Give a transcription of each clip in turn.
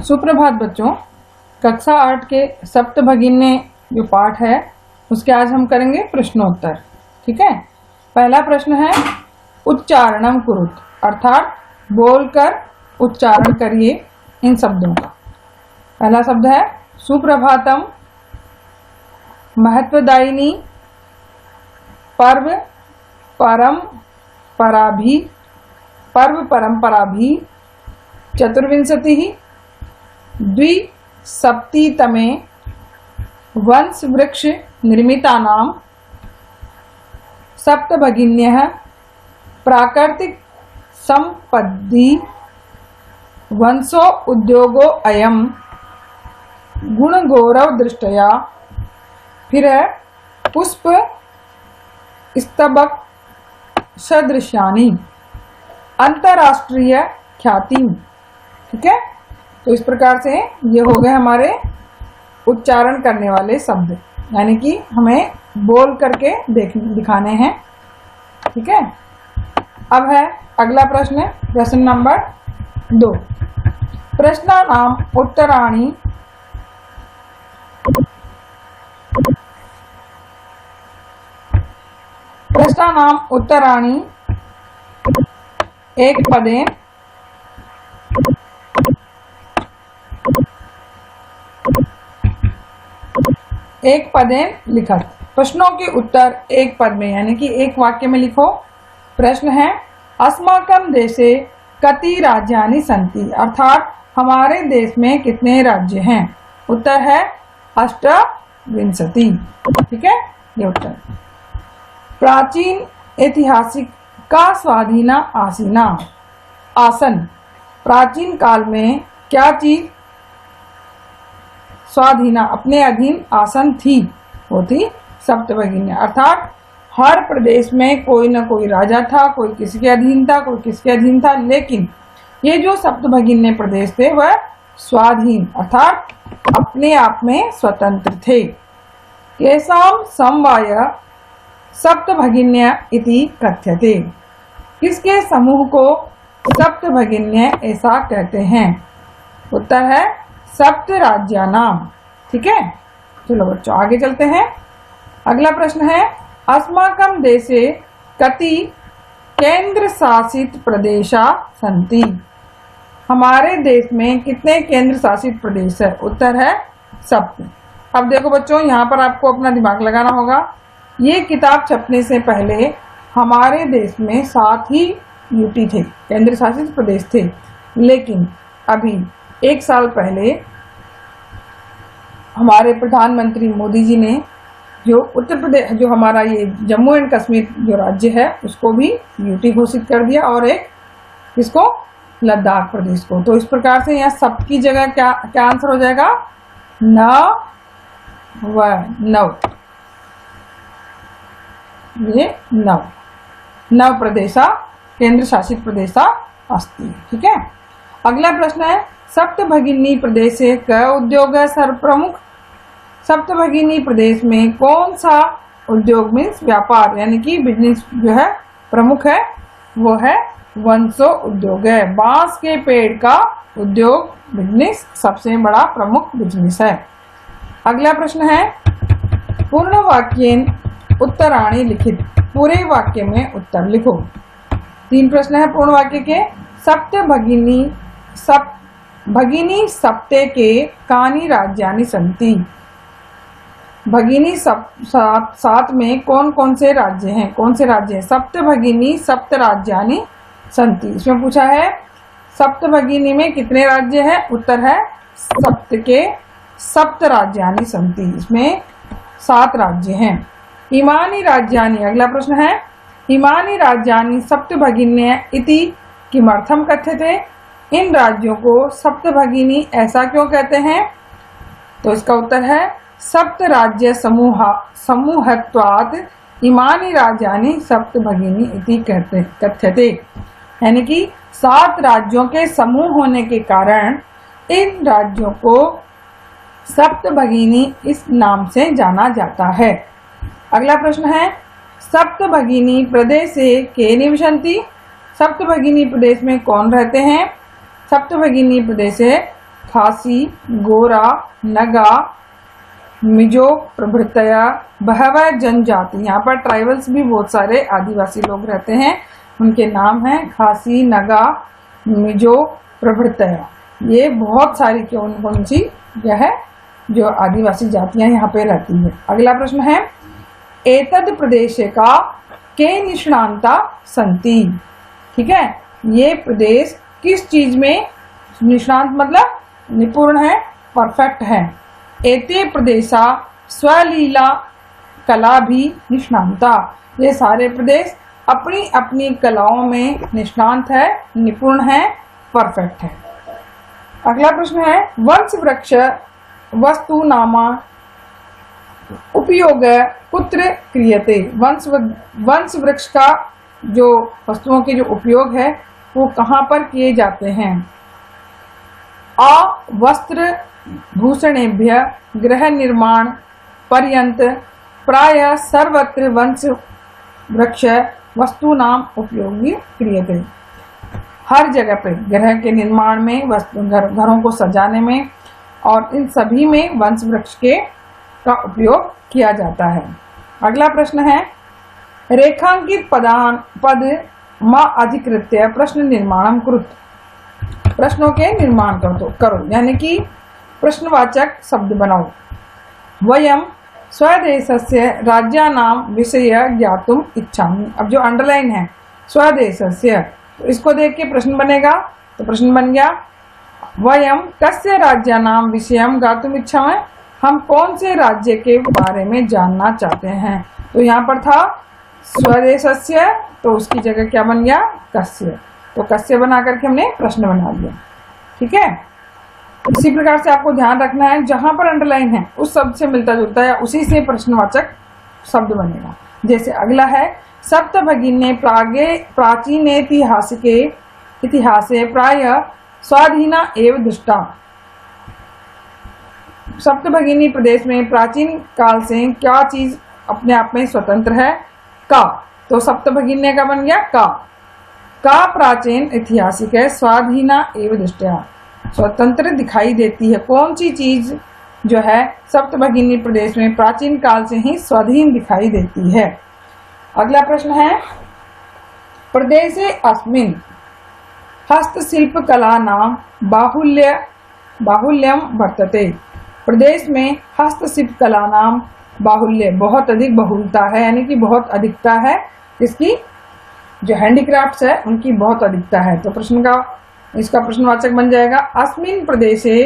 सुप्रभात बच्चों, कक्षा 8 के सप्तभगिन्य जो पाठ है उसके आज हम करेंगे प्रश्नोत्तर। ठीक है, पहला प्रश्न है उच्चारणम कुरुत, अर्थात बोलकर उच्चारण करिए इन शब्दों का। पहला शब्द है सुप्रभातम, महत्वदायिनी, पर्व परंपराभि, पर्व परंपराभि, चतुर्विंशतिः, द्विसप्तितमे वंश वृक्ष निर्मितानां सप्तभगिन्यः, प्राकृतिक संपत्ति वंशो उद्योगो अयम, गुण गौरव दृष्टया। फिर है पुष्प स्तबक सदृश्यानि, अंतरराष्ट्रीय ख्याति। ठीक है, तो इस प्रकार से ये हो गए हमारे उच्चारण करने वाले शब्द, यानी कि हमें बोल करके दिखाने हैं। ठीक है, अब है अगला प्रश्न, प्रश्न नंबर 2। प्रश्नानाम उत्तराणि एक पदेन लिखत। प्रश्नों के उत्तर एक पद में यानी कि एक वाक्य में लिखो। प्रश्न है अस्माकं देशे कति राज्यानि सन्ति, अर्थात हमारे देश में कितने राज्य हैं। उत्तर है 28। ठीक है, ये उत्तर। प्राचीन ऐतिहासिक का स्वाधीना आसीना, आसन। प्राचीन काल में क्या चीज स्वाधीना अपने अधीन आसन थी, वो थी सप्तभगिन्य। अर्थात हर प्रदेश में कोई न कोई राजा था, कोई किसके अधीन था, कोई किसके अधीन था, लेकिन ये जो सप्तभगिन्य प्रदेश थे वह स्वाधीन अर्थात अपने आप में स्वतंत्र थे। केसाम समवाय सप्तभगिन्य इति कथ्यते, किसके समूह को सप्तभगिन्य ऐसा कहते हैं। उत्तर है सप्त राज्यानाम। ठीक है, चलो बच्चों आगे चलते हैं। अगला प्रश्न है अस्माकं देशे कति केंद्र शासित प्रदेशा सन्ति, हमारे देश में कितने केंद्र शासित प्रदेश है। उत्तर है सप्त। अब देखो बच्चों, यहाँ पर आपको अपना दिमाग लगाना होगा। ये किताब छपने से पहले हमारे देश में 7 ही यूटी थे, केंद्र शासित प्रदेश थे, लेकिन अभी 1 साल पहले हमारे प्रधानमंत्री मोदी जी ने जो उत्तर प्रदेश, जो हमारा ये जम्मू एंड कश्मीर जो राज्य है उसको भी यूटी घोषित कर दिया और एक इसको लद्दाख प्रदेश को। तो इस प्रकार से यहाँ सबकी जगह क्या आंसर हो जाएगा, 9। ये 9 प्रदेशा केंद्र शासित प्रदेशा अस्ति। ठीक है, अगला प्रश्न है सप्तभगिनी प्रदेशे क उद्योग सर्वप्रमुख, सप्तभगिनी प्रदेश में कौन सा उद्योग मीन्स व्यापार यानी कि बिजनेस जो है प्रमुख है, वो है वंशो उद्योग है। बांस के पेड़ का उद्योग बिजनेस सबसे बड़ा प्रमुख बिजनेस है। अगला प्रश्न है पूर्ण वाक्येन उत्तराणि लिखित, पूरे वाक्य में उत्तर लिखो। 3 प्रश्न है पूर्ण वाक्य के। भगिनी सप्ते के कानि राज्यानि सन्ति, भगिनी 7 में कौन कौन से राज्य हैं, कौन से राज्य हैं। सप्तभगिनी सप्त राज्यानि सन्ति, इसमें पूछा है सप्तभगिनी में कितने राज्य हैं। उत्तर है सप्त के सप्त राज्यानि सन्ति, इसमें 7 राज्य हैं। इमानि राज्यानि, अगला प्रश्न है इमानि राज्यानि सप्तभगिन्य इति किमर्थम कथ्यते, इन राज्यों को सप्तभगिनी ऐसा क्यों कहते हैं। तो इसका उत्तर है सप्त राज्य समूहत्वात् इमानि राज्यानि सप्तभगिनी इति कथ्यते, यानी कि 7 राज्यों के समूह होने के कारण इन राज्यों को सप्तभगिनी इस नाम से जाना जाता है। अगला प्रश्न है सप्तभगिनी प्रदेशे के निवसन्ति, सप्तभगिनी प्रदेश में कौन रहते हैं? सप्तभगिनी प्रदेश है खासी, गोरा, नगा, मिजो प्रभृतया बहवः जनजाति। यहाँ पर ट्राइबल्स भी बहुत सारे आदिवासी लोग रहते हैं, उनके नाम हैं खासी, नगा, मिजो प्रभृतया। ये बहुत सारी कौन सी यह है जो आदिवासी जातियां यहाँ पे रहती है। अगला प्रश्न है एतद प्रदेश का के निष्णांता संति। ठीक है, ये प्रदेश किस चीज में निष्णांत मतलब निपुण है, परफेक्ट है। एते प्रदेशा स्वलीला कला भी निष्णांता। ये सारे प्रदेश अपनी अपनी कलाओं में निष्णांत है, निपुण है, परफेक्ट है। अगला प्रश्न है वंश वृक्ष वस्तु नामा उपयोग कुत्र क्रियते। वंश वृक्ष का जो वस्तुओं के जो उपयोग है वो कहाँ पर किए जाते हैं? आ वस्त्र भूषणेभ्य गृह निर्माण पर्यंत प्रायः सर्वत्र वंश वृक्ष वस्तु नाम उपयोगी क्रियते। हर जगह पे गृह के निर्माण में, घरों को सजाने में और इन सभी में वंश वृक्ष का उपयोग किया जाता है। अगला प्रश्न है रेखांकित पद मा अधिकृत्य प्रश्न निर्माणम कुरुत। प्रश्नों के निर्माण करो यानी कि प्रश्नवाचक शब्द बनाओ। वयम स्वदेशस्य राज्यानां विषय ज्ञातुम इच्छामि। अब जो अंडरलाइन है स्वदेशस्य, तो इसको देख के प्रश्न बनेगा। तो प्रश्न बन गया वयम कस्य राज्यानां विषयम ज्ञातुम इच्छामि। हम कौन से राज्य के बारे में जानना चाहते हैं। तो यहाँ पर था स्वदेशस्य, तो उसकी जगह क्या बन गया कस्य। तो कस्य बना करके हमने प्रश्न बना दिया। ठीक है, इसी प्रकार से आपको ध्यान रखना है जहां पर अंडरलाइन है उस शब्द से मिलता जुलता है उसी से प्रश्नवाचक शब्द बनेगा। जैसे अगला है सप्तभगिनी प्राचीन इतिहासे प्राय स्वाधीना एवं दुष्टा। सप्तभगिनी प्रदेश में प्राचीन काल से क्या चीज अपने आप में स्वतंत्र है? का। तो सप्तभगिनी का बन गया का प्राचीन ऐतिहासिक है, स्वाधीना एवं दृष्टया स्वतंत्र दिखाई देती है। कौन सी चीज जो है सप्तभगिनी प्रदेश में प्राचीन काल से ही स्वाधीन दिखाई देती है। अगला प्रश्न है प्रदेशे अस्मिन् हस्तशिल्प कला नाम बाहुल्यम वर्तते। प्रदेश में हस्तशिल्प कला नाम बाहुल्य बहुत अधिक बहुलता है, यानी कि बहुत अधिकता है। इसकी जो हैंडीक्राफ्ट्स है उनकी बहुत अधिकता है। तो प्रश्न का इसका प्रश्नवाचक बन जाएगा अस्मिन् प्रदेशे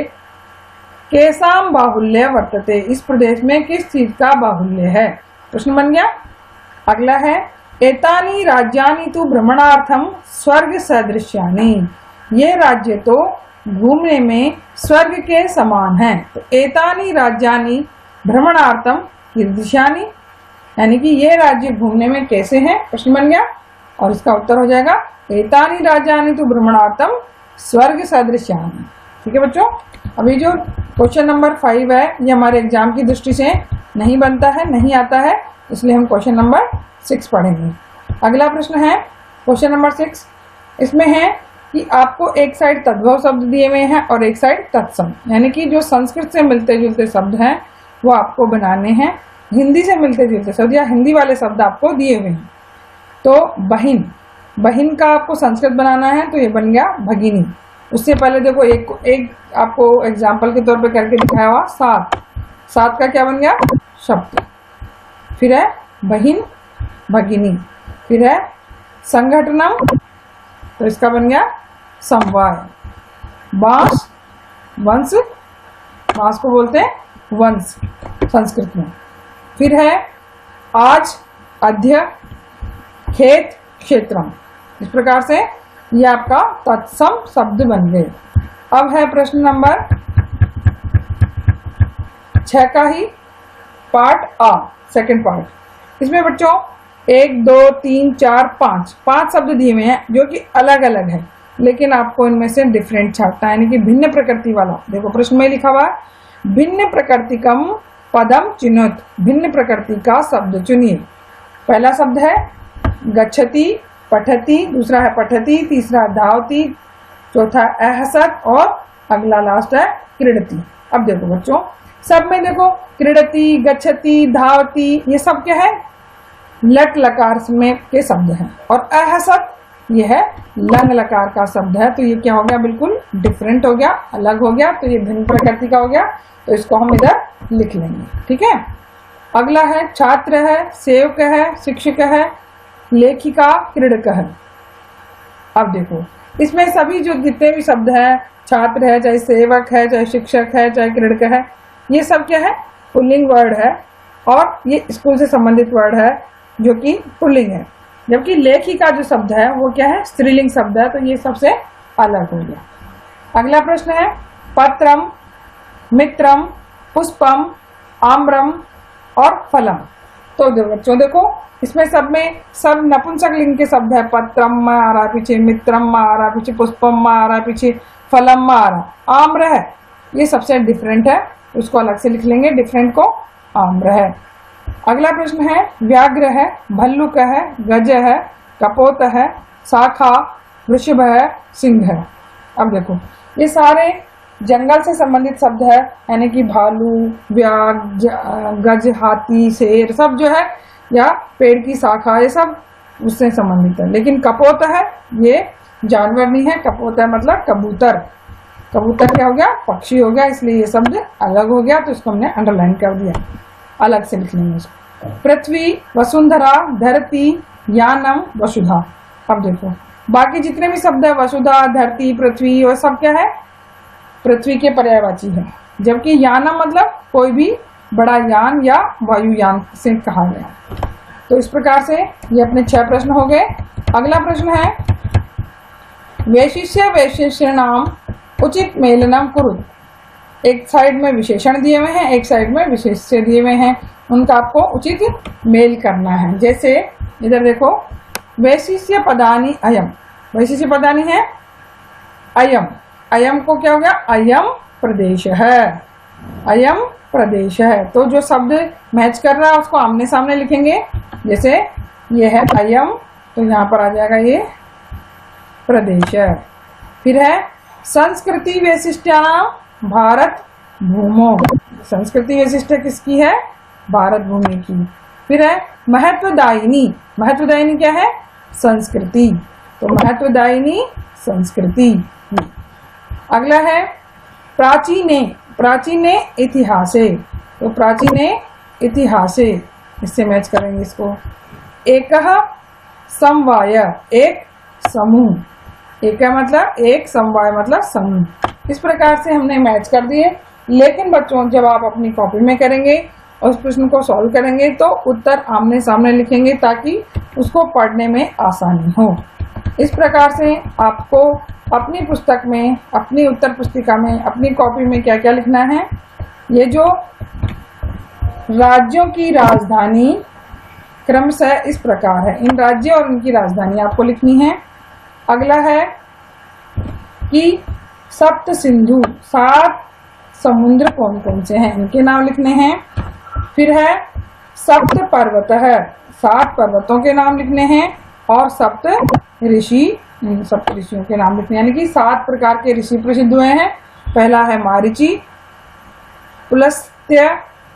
केसाम बाहुल्य वर्तते। इस प्रदेश में किस चीज का बाहुल्य है? प्रश्न बन गया। अगला है एतानी राज्यानि तु भ्रमणार्थम स्वर्ग सदृश्यानि। ये राज्य तो घूमने में स्वर्ग के समान है। तो एतानी राज्यानि भ्रमणार्थम कीदृशानि, यानी कि ये राज्य घूमने में कैसे हैं? प्रश्न बन गया और इसका उत्तर हो जाएगा एतानी राज्यानि तु भ्रमणार्थम स्वर्ग सदृश्यानि। ठीक है बच्चों, अभी जो क्वेश्चन नंबर 5 है ये हमारे एग्जाम की दृष्टि से नहीं बनता है, नहीं आता है, इसलिए हम क्वेश्चन नंबर 6 पढ़ेंगे। अगला प्रश्न है क्वेश्चन नंबर 6। इसमें है कि आपको एक साइड तद्भव शब्द दिए हुए हैं और एक साइड तत्सम, यानी कि जो संस्कृत से मिलते जुलते शब्द हैं वो आपको बनाने हैं। हिंदी से मिलते जुलते शब्द या हिंदी वाले शब्द आपको दिए हुए हैं। तो बहिन का आपको संस्कृत बनाना है, तो ये बन गया भगिनी। उससे पहले देखो एक आपको एग्जाम्पल के तौर पे करके दिखाया हुआ सात का क्या बन गया शब्द। फिर है बहिन भगिनी, फिर है संघटनम, तो इसका बन गया समवाय। बांस वंश, बांस को बोलते हैं वंश संस्कृत में। फिर है आज अध्य, खेत क्षेत्रम। इस प्रकार से ये आपका तत्सम शब्द बन गए। अब है प्रश्न नंबर 6 का ही पार्ट आ, सेकंड पार्ट। इसमें बच्चों 1 2 3 4 5 शब्द दिए हुए हैं जो कि अलग अलग है, लेकिन आपको इनमें से डिफरेंट छाटना है, यानी कि भिन्न प्रकृति वाला। देखो प्रश्न में लिखा हुआ है भिन्न प्रकृतिकम पदम चिन्हित। भिन्न प्रकृति का शब्द चुनिए। पहला शब्द है गच्छति, पठती, दूसरा है पठती, तीसरा धावती, चौथा अहसत और अगला लास्ट है क्रीडती। अब देखो बच्चों, सब में देखो क्रीडती, गच्छति, धावती, ये सब क्या है, लट लकार में के शब्द हैं, और अहसत ये है लंग लकार का शब्द है। तो ये क्या हो गया, बिल्कुल डिफरेंट हो गया, अलग हो गया, तो ये भिन्न प्रकृति का हो गया, तो इसको हम इधर लिख लेंगे। ठीक है, अगला है छात्र है, सेवक है, शिक्षक है, लेखिका, क्रीडक है। अब देखो इसमें सभी जो जितने भी शब्द हैं, छात्र है, चाहे सेवक है, चाहे शिक्षक है, चाहे क्रीडक है, ये सब क्या है, पुल्लिंग वर्ड है, और ये स्कूल से संबंधित वर्ड है जो कि पुल्लिंग है। जबकि लेखिका जो शब्द है वो क्या है, स्त्रीलिंग शब्द है, तो ये सबसे अलग हो गया। अगला प्रश्न है पत्रम, मित्रम, पुष्पम, आम्रम और फलम। तो बच्चों देखो इसमें सब में सब नपुंसक लिंग के शब्द है। पत्रम में आ रहा पीछे, मित्रम में आ रहा पीछे, पुष्पम में आ रहा पीछे, फलम में आ रहा, आम्र है, ये सबसे डिफरेंट है, उसको अलग से लिख लेंगे, डिफरेंट को आम्र है। अगला प्रश्न है व्याघ्र है, भल्लुक है, गज है, कपोत है, शाखा, वृषभ है, सिंह है। अब देखो ये सारे जंगल से संबंधित शब्द है, यानी कि भालू, व्याघ्र, गज, हाथी, शेर, सब जो है, या पेड़ की शाखा, ये सब उससे संबंधित है। लेकिन कपोत है ये जानवर नहीं है, कपोत है मतलब कबूतर। कबूतर क्या हो गया, पक्षी हो गया, इसलिए ये शब्द अलग हो गया, तो इसको हमने अंडरलाइन कर दिया, अलग से लिख लेंगे इसको। पृथ्वी, वसुंधरा, धरती, यानम, वसुधा। अब देखो बाकी जितने भी शब्द है, वसुधा, धरती, पृथ्वी, वो सब क्या है, पृथ्वी के पर्यायवाची है। जबकि यानम मतलब कोई भी बड़ा यान या वायुयान से कहा गया। तो इस प्रकार से ये अपने 6 प्रश्न हो गए। अगला प्रश्न है वैशिष्य वैशेषणाम उचित मेलनम कुरु। एक साइड में विशेषण दिए हुए हैं, एक साइड में विशेष्य दिए हुए हैं, उनका आपको उचित मेल करना है। जैसे इधर देखो वैशिष्य पदानी अयम, वैशिष्य पदानी है अयम, अयम को क्या हो गया, अयम प्रदेश है, अयम प्रदेश है। तो जो शब्द मैच कर रहा है उसको आमने सामने लिखेंगे। जैसे ये है अयम, तो यहाँ पर आ जाएगा ये प्रदेश है। फिर है संस्कृति वैशिष्ट्यानाम भारत भूमो, संस्कृति वैशिष्ट किसकी है, भारत भूमि की। फिर है महत्वदायिनी, महत्वदायिनी क्या है, संस्कृति, तो महत्वदायिनी संस्कृति। अगला है प्राचीने, प्राचीने इतिहासे, तो प्राचीने इतिहासे, इससे मैच करेंगे इसको। एकः समवाय, एक समूह, एक का मतलब एक, समवाय मतलब समूह। इस प्रकार से हमने मैच कर दिए। लेकिन बच्चों जब आप अपनी कॉपी में करेंगे और उस प्रश्न को सॉल्व करेंगे तो उत्तर आमने सामने लिखेंगे ताकि उसको पढ़ने में आसानी हो। इस प्रकार से आपको अपनी पुस्तक में, अपनी उत्तर पुस्तिका में, अपनी कॉपी में क्या क्या लिखना है, ये जो राज्यों की राजधानी क्रमशः इस प्रकार है, इन राज्यों और उनकी राजधानी आपको लिखनी है। अगला है कि सप्त सिंधु, 7 समुद्र कौन कौन से हैं, इनके नाम लिखने हैं। फिर है सप्त पर्वत है, 7 पर्वतों के नाम लिखने हैं। और सप्त ऋषि, सप्त ऋषियों के नाम लिखने, यानी कि 7 प्रकार के ऋषि प्रसिद्ध हुए हैं। पहला है मारीची, पुलस्त्य,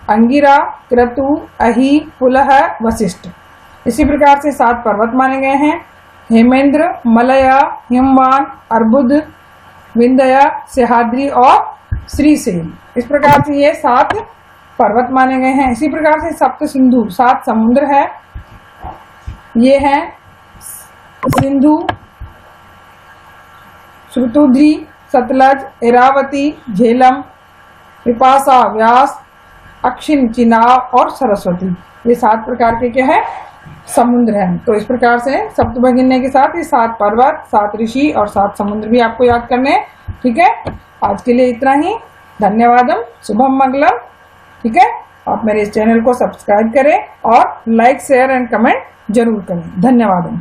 अंगिरा, क्रतु, अहि, पुलह, वशिष्ठ। इसी प्रकार से 7 पर्वत माने गए हैं, हेमेंद्र, मलया, हिमवान, अर्बुद, विंध्य, सह्याद्री और श्रीशैल। इस प्रकार से ये 7 पर्वत माने गए हैं। इसी प्रकार से सप्त सिंधु, 7 समुद्र है, ये हैं सिंधु, श्रुतुद्री, सतलज, इरावती, झेलम, विपाशा, व्यास, अक्षिन, चिनाब और सरस्वती। ये 7 प्रकार के क्या है, समुद्र हैं। तो इस प्रकार से सप्तभगिनी के साथ ये 7 पर्वत, 7 ऋषि और 7 समुद्र भी आपको याद करने हैं। ठीक है, आज के लिए इतना ही। धन्यवादम, शुभम मंगलम। ठीक है, आप मेरे इस चैनल को सब्सक्राइब करें और लाइक, शेयर एंड कमेंट जरूर करें। धन्यवाद।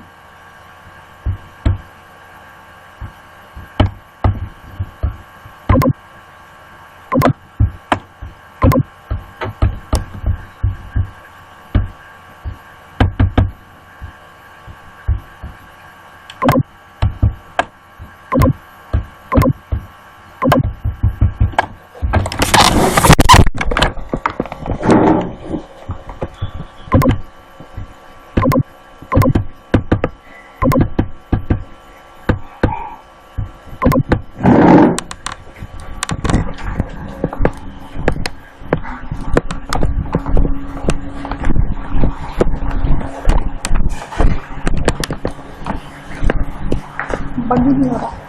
बंद ही नहीं हो रहा।